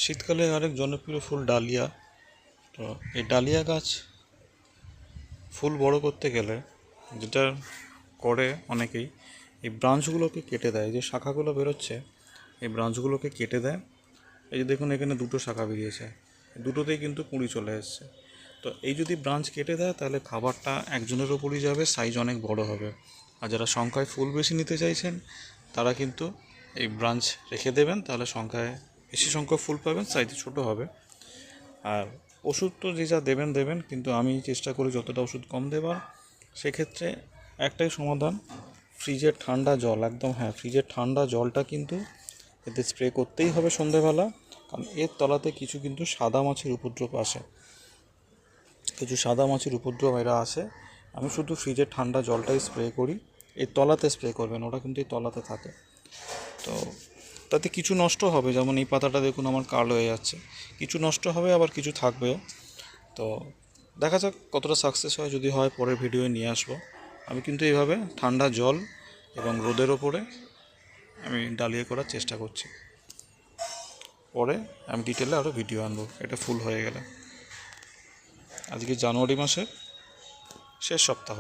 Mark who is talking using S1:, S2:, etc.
S1: শীতকালে আরেক জনপ্রিয় ফুল ডালিয়া। তো এই ডালিয়া গাছ ফুল বড় করতে গেলে যেটা করে অনেকেই, এই ব্রাঞ্চগুলোকে কেটে দেয়। যে শাখাগুলো বেরোচ্ছে এই ব্রাঞ্চগুলোকে কেটে দেয়। এই যে দেখুন এখানে দুটো শাখা বেরিয়েছে, দুটোতেই কিন্তু কুঁড়ি চলে এসছে। তো এই যদি ব্রাঞ্চ কেটে দেয় তাহলে খাবারটা একজনের ওপরই যাবে, সাইজ অনেক বড় হবে। আর যারা সংখ্যায় ফুল বেশি নিতে চাইছেন তারা কিন্তু এই ব্রাঞ্চ রেখে দেবেন, তাহলে সংখ্যায় বেশি সংখ্যক ফুল পাবেন, সাইজ ছোট হবে। আর ওষুধ তো যে যা দেবেন দেবেন, কিন্তু আমি চেষ্টা করি যতটা ওষুধ কম দেবার। সেক্ষেত্রে একটাই সমাধান, ফ্রিজের ঠান্ডা জল, একদম হ্যাঁ, ফ্রিজের ঠান্ডা জলটা কিন্তু এতে স্প্রে করতেই হবে সন্ধেবেলা। কারণ এর তলাতে কিছু কিন্তু সাদা মাছির উপদ্রব আসে, কিছু সাদা মাছির উপদ্রব এরা আসে। আমি শুধু ফ্রিজের ঠান্ডা জলটাই স্প্রে করি। এই তলাতে স্প্রে করবেন, ওটা কিন্তু এই তলাতে থাকে। তো তাতে কিছু নষ্ট হবে, যেমন এই পাতাটা দেখুন আমার কালো হয়ে যাচ্ছে, কিছু নষ্ট হবে আবার কিছু থাকবেও। তো দেখা যাক কতটা সাকসেস হয়, যদি হয় পরের ভিডিও নিয়ে আসবো। আমি কিন্তু এইভাবে ঠান্ডা জল এবং রোদের ওপরে আমি ডালিয়া করার চেষ্টা করছি। পরে আমি ডিটেলে আরও ভিডিও আনবো এটা ফুল হয়ে গেলে। আজকে জানুয়ারি মাসের শেষ সপ্তাহ।